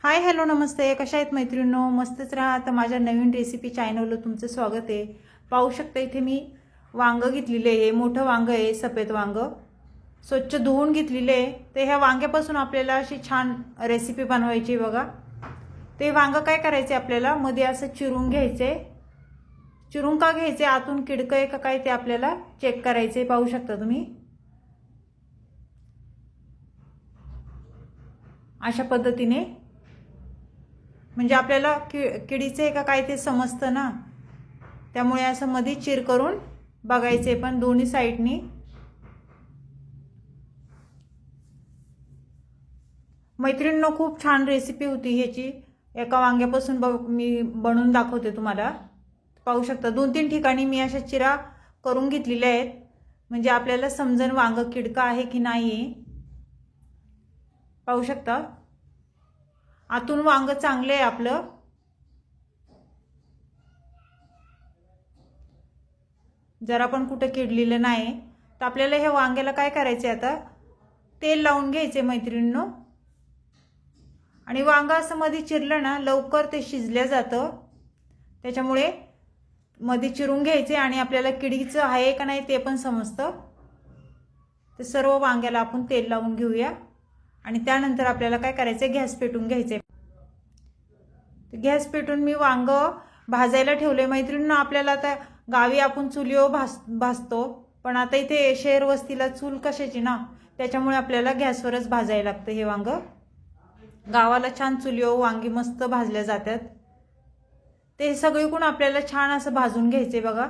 Hi hello नमस्ते, कशा आहेत मैत्रिणींनो? मस्तच राहा. तर माझ्या नवीन रेसिपी चॅनलवर तुमचं स्वागत आहे. पाहू शकता इथे मी वांग घेतलेले आहे. मोठं वांग आहे, सफेद वांग स्वच्छ धुवून घेतलेले आहे. तर ह्या वांग्यापासून आपल्याला अशी छान रेसिपी बनवायची बघा. ते वांग काय करायचे, आपल्याला मध्ये असं चिरून घ्यायचे. चिरून का घ्यायचे, आतून किडकं आहे का काय ते आपल्याला चेक करायचे. पाहू शकता तुम्ही अशा पद्धतीने, म्हणजे आपल्याला किडीचे का काय ते समजतं ना, त्यामुळे असं मध्ये चिर करून बघायचे, पण दोन्ही साईडनी. मैत्रिणींनो खूप छान रेसिपी होती ह्याची. एका वांग्यापासून मी बनवून दाखवते तुम्हाला. पाहू शकता 2-3 ठिकाणी मी अशा चिरा करून घेतलेल्या आहेत, म्हणजे आपल्याला समजन वांग किडका आहे की नाही. पाहू शकता आतून वांग चांगले आहे आपलं. जरा पण कुठे किडलेलं नाही. तर आपल्याला हे वांग्याला काय करायचे, आता तेल लावून घ्यायचे मैत्रिणींनो. आणि वांग असं मध्ये चिरलं ना, लवकर ते शिजल्या जातं. त्याच्यामुळे मध्ये चिरून घ्यायचे आणि आपल्याला किडीचं आहे का नाही ते पण समजतं. ते सर्व वांग्याला आपण तेल लावून घेऊया. आणि त्यानंतर आपल्याला काय करायचे, गॅस पेटून घ्यायचे. गॅस पेटून मी वांग भाजायला ठेवले मैत्रिणींनो. आपल्याला आता गावी आपण चुलीवर भाजतो, पण आता इथे शहर वस्तीला चूल कशाची ना, त्याच्यामुळे आपल्याला गॅसवरच भाजायला लागतं हे वांग. गावाला छान चुलीवर वांगी मस्त भाजल्या जातात. ते सगळीकडून आपल्याला छान असं भाजून घ्यायचे बघा.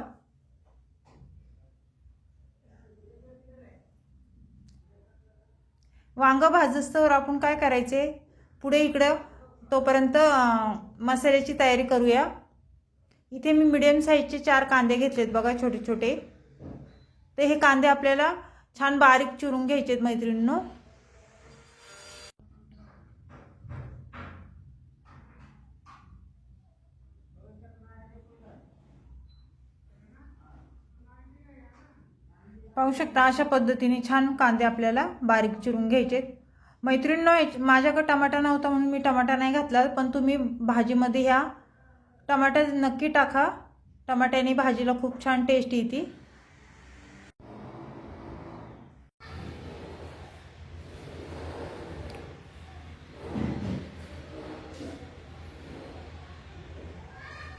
वांग भाजस्तवर आपण काय करायचे, पुढे इकडं तोपर्यंत मसाल्याची तयारी करूया. इथे मी मीडियम साईजचे 4 कांदे घेतलेत बघा, छोटे छोटे. तर हे कांदे आपल्याला छान बारीक चिरून घ्यायचे मैत्रिणींनो. पाहू शकता अशा पद्धतीने छान कांदे आपल्याला बारीक चिरून घ्यायचे मैत्रिणींनो. माझ्याकडे टमाटा नव्हता म्हणून मी टमाटा नाही घातला, पण तुम्ही भाजीमध्ये ह्या टमाटा नक्की टाका. टमाट्याने भाजीला खूप छान टेस्ट येते.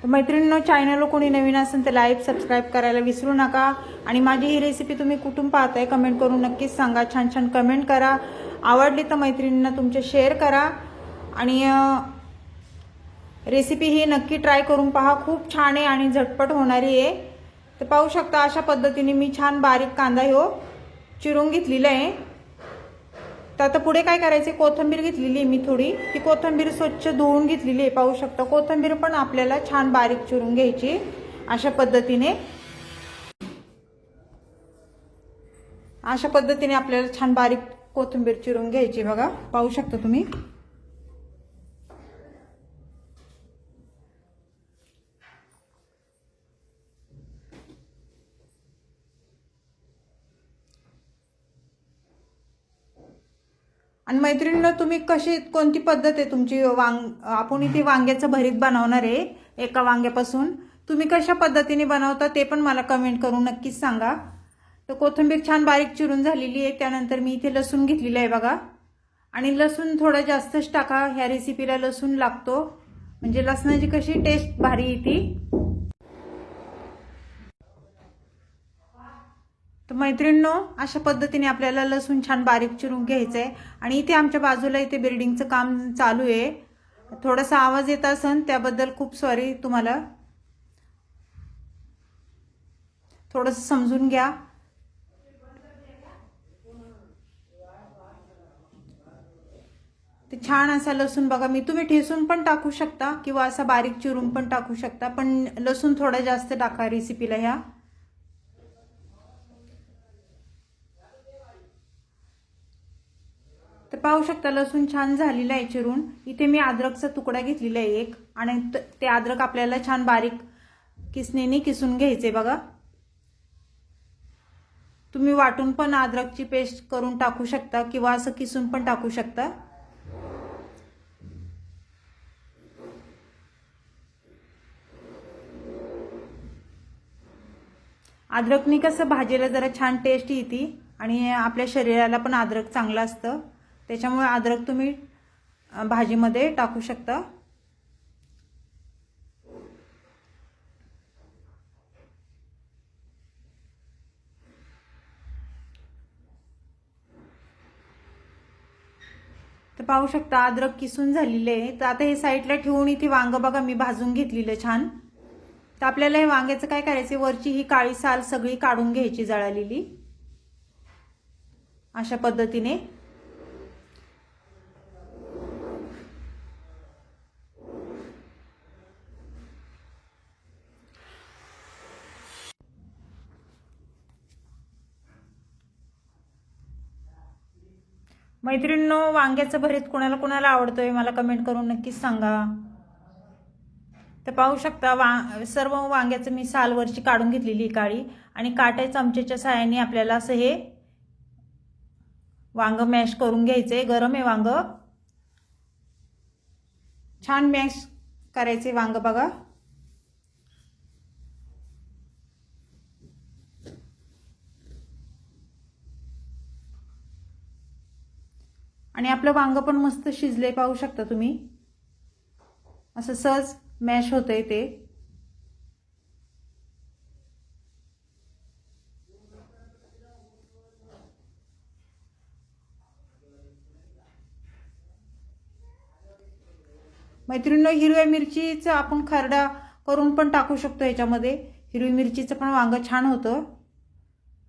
तर मैत्रिणींनो, चॅनलला कोणी नवीन असेल तर लाईक सबस्क्राईब करायला विसरू नका. आणि माझी ही रेसिपी तुम्ही कुठून पाहताय कमेंट करून नक्कीच सांगा. छान छान कमेंट करा. आवडली तर मैत्रिणींना तुमच्या शेअर करा. आणि रेसिपी ही नक्की ट्राय करून पहा. खूप छान आहे आणि झटपट होणारी आहे. तर पाहू शकता अशा पद्धतीने मी छान बारीक कांदा ह्यो चिरून घेतलेला आहे. तर आता पुढे काय करायचे, कोथिंबीर घेतलेली आहे मी थोडी. ती कोथिंबीर स्वच्छ धुवून घेतलेली आहे. पाहू शकता कोथिंबीर पण आपल्याला छान बारीक चिरून घ्यायची अशा पद्धतीने. अशा पद्धतीने आपल्याला छान बारीक कोथिंबीर चिरून घ्यायची बघा. पाहू शकता तुम्ही. आणि मैत्रिणींनो, तुम्ही कोणती पद्धत आहे तुमची आपण इथे वांग्याचं भरीत बनवणार आहे एका वांग्यापासून. तुम्ही कशा पद्धतीने बनवता ते पण मला कमेंट करून नक्कीच सांगा. तर कोथिंबीर छान बारीक चिरून झालेली आहे. त्यानंतर मी इथे लसूण घेतलेला आहे बघा. आणि लसूण थोडा जास्तच टाका, ह्या रेसिपीला लसूण लागतो, म्हणजे लसणाची कशी टेस्ट भारी येते. तर मैत्रिणींनो, अशा पद्धतीने आपल्याला लसूण छान बारीक चिरून घ्यायचं आहे. आणि इथे आमच्या बाजूला इथे बिल्डिंगचं काम चालू आहे. थोडासा आवाज येत असेल त्याबद्दल खूप सॉरी तुम्हाला. थोडंसं समजून घ्या. ते छान असा लसूण बघा, मी तुम्ही ठेसून पण टाकू शकता किंवा असा बारीक चिरून पण टाकू शकता, पण लसूण थोडा जास्त टाका रेसिपीला ह्या. तर पाहू शकता लसूण छान झालेला आहे चिरून. इथे मी अद्रकचा तुकडा घेतलेला आहे एक, आणि ते अद्रक आपल्याला छान बारीक किसणीने किसून घ्यायचे बघा. तुम्ही वाटून पण अद्रकची पेस्ट करून टाकू शकता किंवा असं किसून पण टाकू शकता. अद्रकनी कसं भाजीला जरा छान टेस्ट येते आणि आपल्या शरीराला पण अद्रक चांगलं असतं, त्याच्यामुळे अद्रक तुम्ही भाजीमध्ये टाकू शकता। तर पाहू शकता अद्रक किसून झालेले आहे। तर आता हे साईडला ठेवून इथे वांग बघा मी भाजून घेतलेलं छान। तर आपल्याला हे वांग्याचं काय करायचं, वरची ही काळी साल सगळी काढून घ्यायची जळालेली, अशा पद्धतीने। मैत्रिणींनो, वांग्याचं भरीत कोणाला कोणाला आवडतंय मला कमेंट करून नक्कीच सांगा। तर पाहू शकता सर्व वांग्याचं मी सालवरची काढून घेतलेली काळी, आणि काट्या चमच्याच्या सहाय्याने आपल्याला असं हे वांग मॅश करून घ्यायचंय। गरम आहे वांग, छान मॅश करायचे वांग बघा। आणि आपलं वांग पण मस्त शिजले, पाहू शकता तुम्ही, असं सहज मॅश होतंय ते। मैत्रिणींनो, हिरव्या मिरचीचा आपण खरडा करून पण टाकू शकतो ह्याच्यामध्ये। हिरवी मिरचीचं पण वांग छान होतं।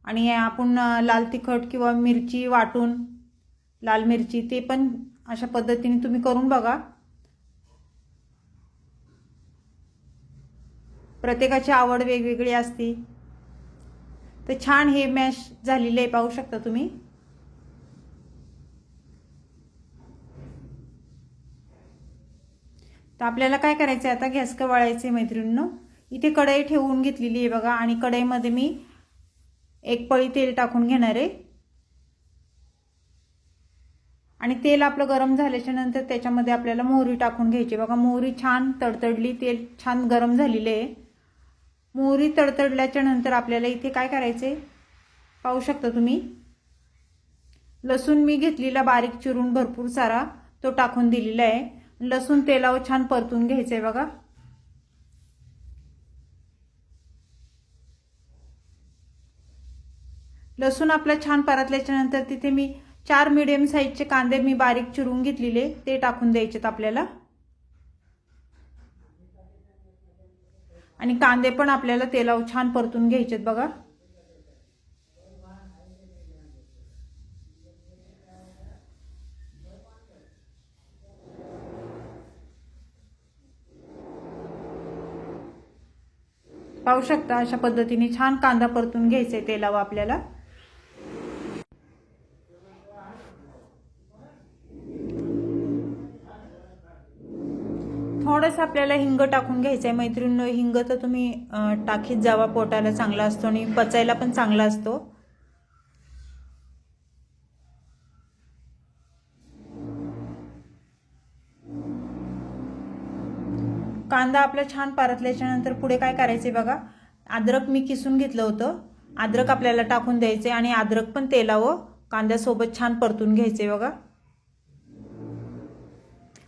आणि आपण लाल तिखट किंवा मिरची वाटून लाल मिरची ते पण अशा पद्धतीने तुम्ही करून बघा। प्रत्येकाची आवड वेगवेगळी असते। तर छान हे मॅश झालेले आहे, पाहू शकता तुम्ही। तर आपल्याला काय करायचं आता, गॅस का वाढायचे मैत्रिणींनो। इथे कढई ठेवून घेतलेली आहे बघा, आणि कढईमध्ये मी एक पळी तेल टाकून घेणार आहे। आणि तेल आपलं गरम झाल्याच्या नंतर त्याच्यामध्ये आपल्याला मोहरी टाकून घ्यायची बघा। मोहरी छान तडतडली, तेल छान गरम झालेले आहे। मोहरी तडतडल्याच्या नंतर आपल्याला इथे काय करायचे, पाहू शकता तुम्ही, लसूण मी घेतलेला बारीक चिरून भरपूर सारा तो टाकून दिलेला आहे। लसूण तेलावर छान परतून घ्यायचंय बघा। लसूण आपला छान परतल्याच्या नंतर तिथे मी 4 मीडियम साईजचे कांदे मी बारीक चिरून घेतलेले ते टाकून द्यायचेत आपल्याला। आणि कांदे पण आपल्याला तेलावर छान परतून घ्यायचेत बघा। पाहू शकता अशा पद्धतीने छान कांदा परतून घ्यायचे तेलावर आपल्याला। थोडंसं आपल्याला हिंग टाकून घ्यायचंय मैत्रिणींनो। हिंग तर तुम्ही टाकीत जावा, पोटाला चांगला असतो आणि पचायला पण चांगला असतो। कांदा आपला छान परतल्याच्या नंतर पुढे काय करायचे बघा, अद्रक मी किसून घेतलं होतं, अद्रक आपल्याला टाकून द्यायचे आणि अद्रक पण तेलावर कांद्यासोबत छान परतून घ्यायचे बघा।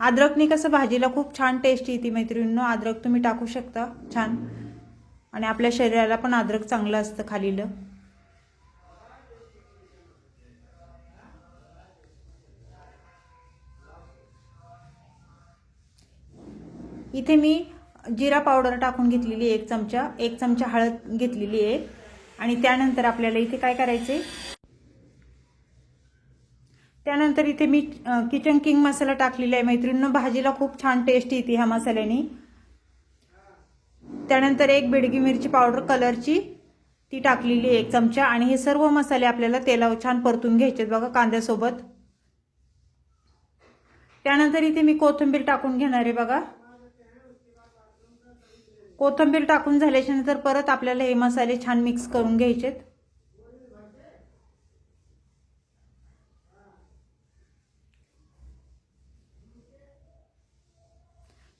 अद्रकनी कसं भाजीला खूप छान टेस्ट येते मैत्रिणींनो, अद्रक तुम्ही टाकू शकता छान, आणि आपल्या शरीराला पण अद्रक चांगलं असतं खालीलं। इथे मी जिरा पावडर टाकून घेतलेली 1 चमचा, 1 चमचा हळद घेतलेली आहे। आणि त्यानंतर आपल्याला इथे काय करायचे, त्यानंतर इथे मी किचन किंग मसाला टाकलेला आहे मैत्रिणींनो। भाजीला खूप छान टेस्ट येते ह्या मसाल्याने। त्यानंतर 1 बेडगी मिरची पावडर कलरची ती टाकलेली 1 चमचा, आणि हे सर्व मसाले आपल्याला तेलावर छान परतून घ्यायचे बघा कांद्यासोबत। त्यानंतर इथे मी कोथिंबीर टाकून घेणार आहे बघा। कोथिंबीर टाकून झाल्याच्या नंतर परत आपल्याला हे मसाले छान मिक्स करून घ्यायचेत।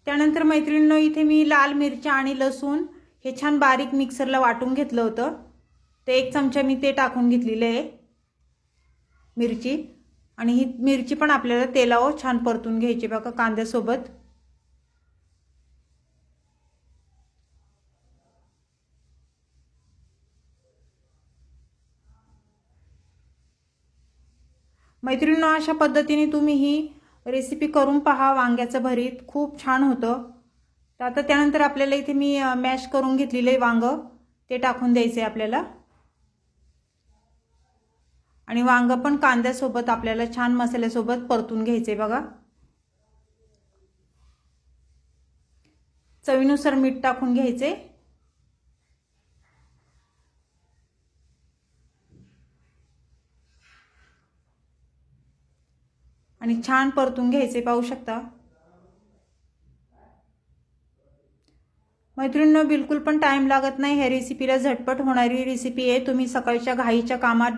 त्यानंतर मैत्रिणींनो, इथे मी लाल मिरच्या आणि लसूण हे छान बारीक मिक्सरला वाटून घेतलं होतं। ते 1 चमचा मी ते टाकून घेतलेले आहे मिरची। आणि ही मिरची पण आपल्याला तेलावर छान परतून घ्यायची बघा कांद्यासोबत। मैत्रिणींनो, अशा पद्धतीने तुम्ही ही रेसिपी करून पहा। वांग्याचं भरीत खूप छान होतं। तर आता त्यानंतर आपल्याला इथे मी मॅश करून घेतलेले वांग ते टाकून द्यायचे आपल्याला। आणि वांग पण कांद्यासोबत आपल्याला छान मसाल्यासोबत परतून घ्यायचे बघा। चवीनुसार मीठ टाकून घ्यायचे। आणि छान परतून घ्यायचे, पाहू शकता मैत्रिणींनो। बिलकुल पण टाइम लागत नाही ह्या रेसिपीला, झटपट होणारी रेसिपी आहे। तुम्ही सकाळच्या घाईच्या कामात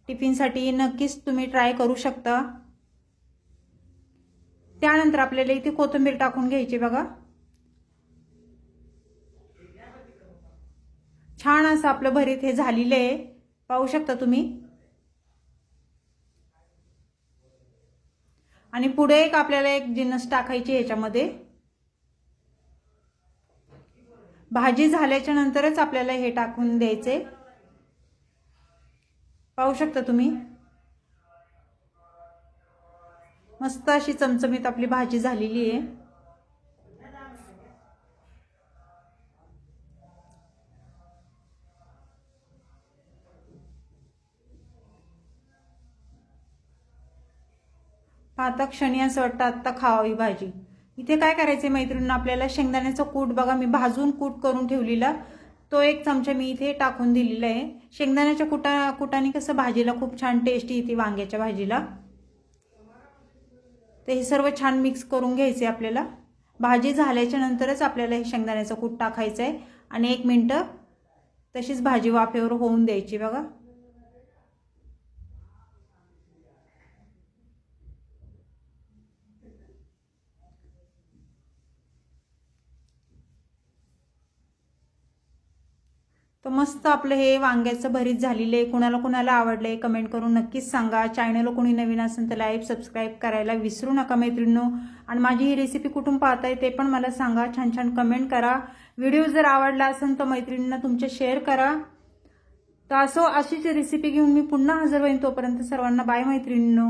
टिफिनसाठी नक्कीच तुम्ही ट्राय करू शकता। त्यानंतर आपल्याला इथे कोथिंबीर टाकून घ्यायची बघा। छान असं आपलं भरीत हे झालेलं आहे, पाहू शकता तुम्ही। आणि पुढे एक आपल्याला एक जिन्नस टाकायची ह्याच्यामध्ये। भाजी झाल्याच्या नंतरच आपल्याला हे टाकून द्यायचे, पाहू शकता तुम्ही। मस्त अशी चमचमीत आपली भाजी झालेली आहे। पाहता क्षणी असं वाटतं आत्ता खावावी भाजी। इथे काय करायचे मैत्रिणींनो, आपल्याला शेंगदाण्याचं कूट बघा मी भाजून कूट करून ठेवलेला, तो 1 चमचा मी इथे टाकून दिलेला आहे। शेंगदाण्याच्या कुटाने कसं भाजीला खूप छान टेस्ट येते वांग्याच्या भाजीला। ते हे सर्व छान मिक्स करून घ्यायचे आपल्याला। भाजी झाल्याच्या नंतरच आपल्याला हे शेंगदाण्याचं कूट टाकायचं आहे आणि 1 मिनिट तशीच भाजी वाफेवर होऊन द्यायची बघा। तर मस्त आपलं हे वांग्याचं भरीत झालेलं आहे। कुणाला कुणाला आवडलंय कमेंट करून नक्कीच सांगा। चॅनलला कोणी नवीन असेल तर लाईक सबस्क्राईब करायला विसरू नका मैत्रिणींनो। आणि माझी ही रेसिपी कुठून पाहताय ते पण मला सांगा, छान छान कमेंट करा। व्हिडिओ जर आवडला असेल तर मैत्रिणींना तुमच्या शेअर करा। तर अशीच रेसिपी घेऊन मी पुन्हा हजर होईन, तोपर्यंत सर्वांना बाय मैत्रिणींनो।